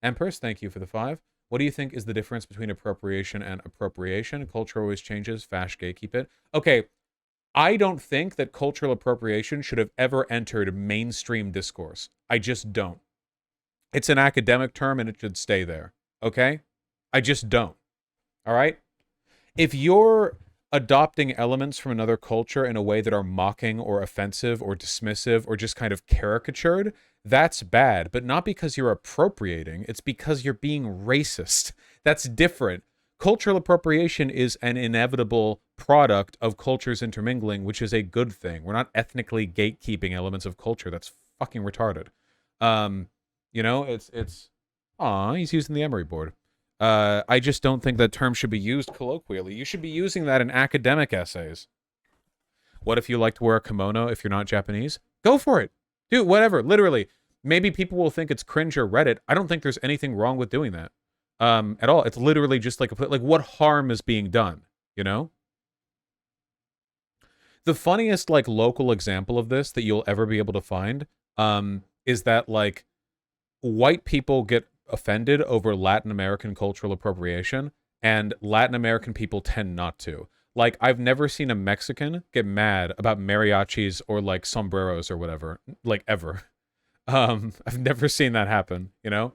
Empress, thank you for the 5. What do you think is the difference between appropriation and appropriation? Culture always changes. Fash gatekeep it. Okay, I don't think that cultural appropriation should have ever entered mainstream discourse. I just don't. It's an academic term and it should stay there. Okay? I just don't. All right? If you're adopting elements from another culture in a way that are mocking or offensive or dismissive or just kind of caricatured, that's bad. But not because you're appropriating, it's because you're being racist. That's different. Cultural appropriation is an inevitable product of cultures intermingling, which is a good thing. We're not ethnically gatekeeping elements of culture. That's fucking retarded. It's aw, he's using the emery board. I just don't think that term should be used colloquially. You should be using that in academic essays. What if you like to wear a kimono if you're not Japanese? Go for it. Do whatever. Literally. Maybe people will think it's cringe or Reddit. I don't think there's anything wrong with doing that. At all. It's literally just like what harm is being done, you know? The funniest like local example of this that you'll ever be able to find is that like white people get offended over Latin American cultural appropriation, and Latin American people tend not to. Like, I've never seen a Mexican get mad about mariachis or like sombreros or whatever, like ever. I've never seen that happen, you know?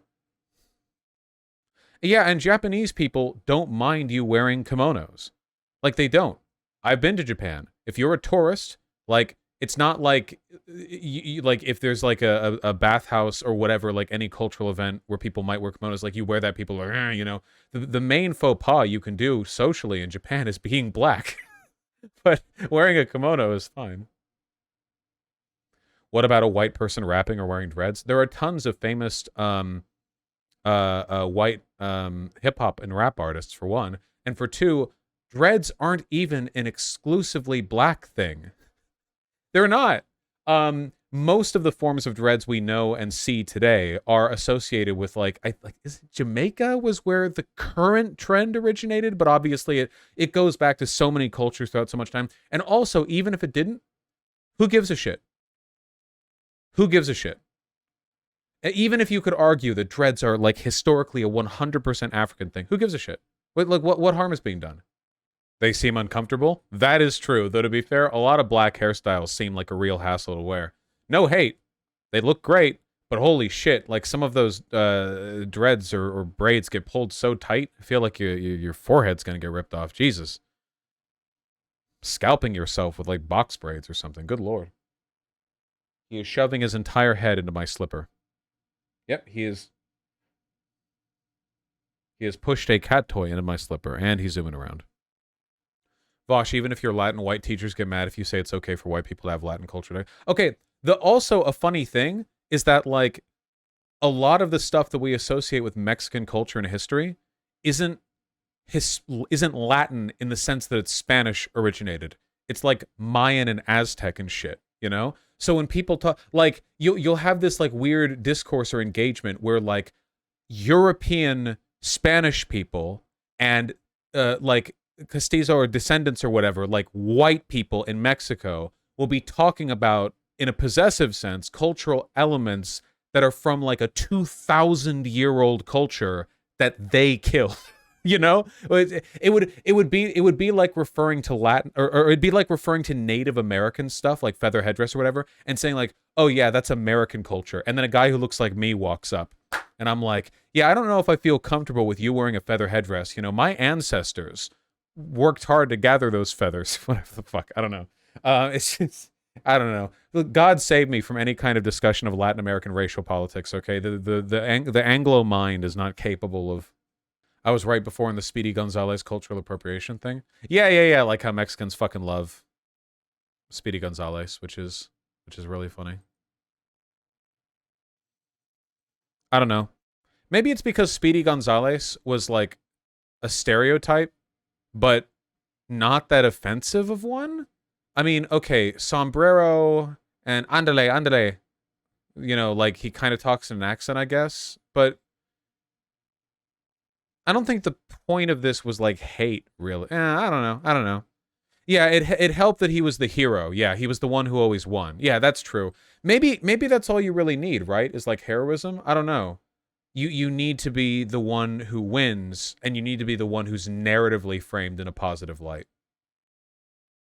Yeah, and Japanese people don't mind you wearing kimonos. Like, they don't. I've been to Japan. If you're a tourist, like, it's not like like if there's like a bathhouse or whatever, like any cultural event where people might wear kimonos, like you wear that, people are, you know, the main faux pas you can do socially in Japan is being black. But wearing a kimono is fine. What about a white person rapping or wearing dreads? There are tons of famous white hip hop and rap artists, for one, and for two, dreads aren't even an exclusively black thing. They're not. Most of the forms of dreads we know and see today are associated with is it Jamaica was where the current trend originated, but obviously it goes back to so many cultures throughout so much time. And also, even if it didn't, who gives a shit? Who gives a shit? Even if you could argue that dreads are like historically a 100% African thing, who gives a shit? What harm is being done? They seem uncomfortable. That is true. Though, to be fair, a lot of black hairstyles seem like a real hassle to wear. No hate. They look great, but holy shit, like some of those dreads or braids get pulled so tight, I feel like your forehead's going to get ripped off. Jesus. Scalping yourself with like box braids or something. Good lord. He is shoving his entire head into my slipper. Yep, he is. He has pushed a cat toy into my slipper, and he's zooming around. Vosh, even if your Latin white teachers get mad if you say it's okay for white people to have Latin culture. Okay, also a funny thing is that like a lot of the stuff that we associate with Mexican culture and history isn't Latin in the sense that it's Spanish originated. It's like Mayan and Aztec and shit, you know? So when people talk, like you'll have this like weird discourse or engagement where like European Spanish people and like Castizo or descendants or whatever, like white people in Mexico, will be talking about, in a possessive sense, cultural elements that are from like a 2,000-year-old culture that they killed. You know, it would be like referring to Latin or it'd be like referring to Native American stuff like feather headdress or whatever, and saying like, oh yeah, that's American culture. And then a guy who looks like me walks up, and I'm like, yeah, I don't know if I feel comfortable with you wearing a feather headdress. You know, my ancestors worked hard to gather those feathers. Whatever the fuck, I don't know. It's just, I don't know. God save me from any kind of discussion of Latin American racial politics. Okay, the Anglo mind is not capable of. I was right before in the Speedy Gonzalez cultural appropriation thing. Yeah. Like how Mexicans fucking love Speedy Gonzalez, which is really funny. I don't know. Maybe it's because Speedy Gonzalez was like a stereotype, but not that offensive of one. I mean, okay, sombrero and andale. You know, like he kind of talks in an accent, I guess, but I don't think the point of this was like hate, really. I don't know. Yeah, it helped that he was the hero. Yeah, he was the one who always won. Yeah, that's true. Maybe that's all you really need, right? Is like heroism. I don't know. You need to be the one who wins, and you need to be the one who's narratively framed in a positive light.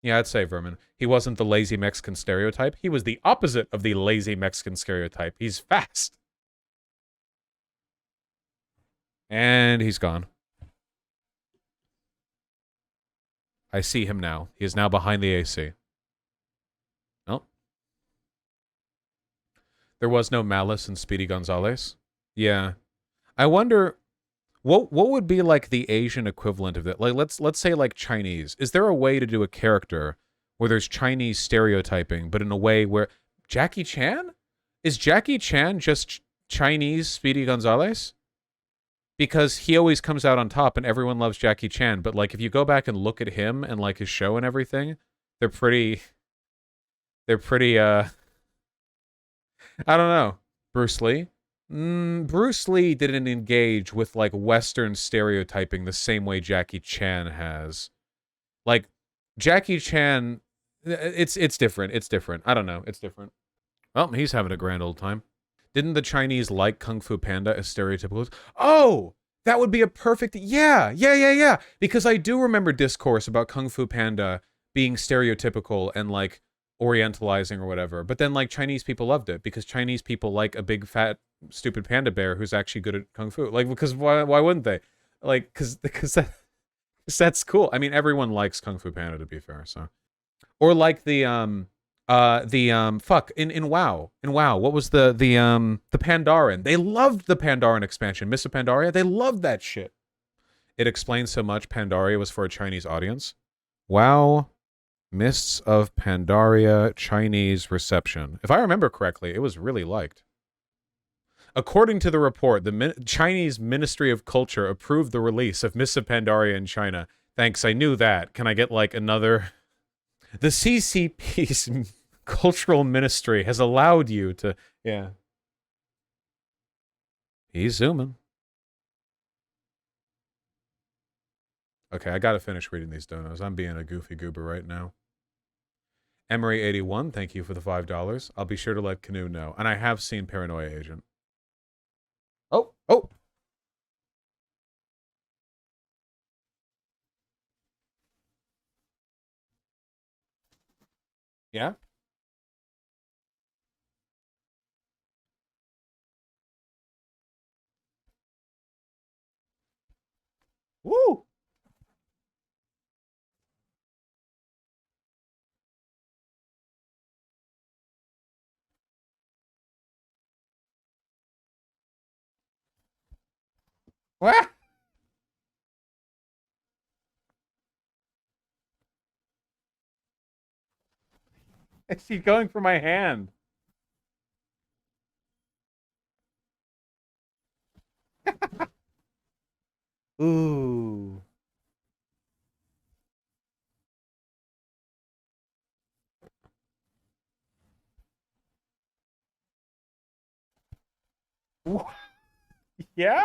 Yeah, I'd say Vermin. He wasn't the lazy Mexican stereotype. He was the opposite of the lazy Mexican stereotype. He's fast. And he's gone. I see him now. He is now behind the AC. Oh. There was no malice in Speedy Gonzalez. Yeah. I wonder what would be like the Asian equivalent of it? Like let's say like Chinese. Is there a way to do a character where there's Chinese stereotyping, but in a way where Jackie Chan? Is Jackie Chan just Chinese Speedy Gonzalez? Because he always comes out on top and everyone loves Jackie Chan, but like if you go back and look at him and like his show and everything, they're pretty I don't know. Bruce Lee? Bruce Lee didn't engage with like Western stereotyping the same way Jackie Chan has. Like Jackie Chan, it's different. It's different. I don't know. It's different. Well, he's having a grand old time. Didn't the Chinese like Kung Fu Panda as stereotypical? Oh, that would be a perfect. Yeah. Because I do remember discourse about Kung Fu Panda being stereotypical and like orientalizing or whatever. But then like Chinese people loved it because Chinese people like a big fat stupid panda bear who's actually good at kung fu. Like because why wouldn't they? Like that's cool. I mean everyone likes Kung Fu Panda to be fair, so. Or like fuck in WoW. In WoW, what was the Pandaren? They loved the Pandaren expansion. Mists of Pandaria, they loved that shit. It explains so much Pandaria was for a Chinese audience. WoW Mists of Pandaria Chinese reception. If I remember correctly, it was really liked. According to the report, the Chinese Ministry of Culture approved the release of Mists of Pandaria in China. Thanks, I knew that. Can I get like another? The CCP's cultural ministry has allowed you to. Yeah. He's zooming. Okay, I gotta finish reading these donos. I'm being a goofy goober right now. Emery81, thank you for the $5. I'll be sure to let Canoe know. And I have seen Paranoia Agent. Oh! Yeah? Woo! What? Is he going for my hand? Ooh. Yeah?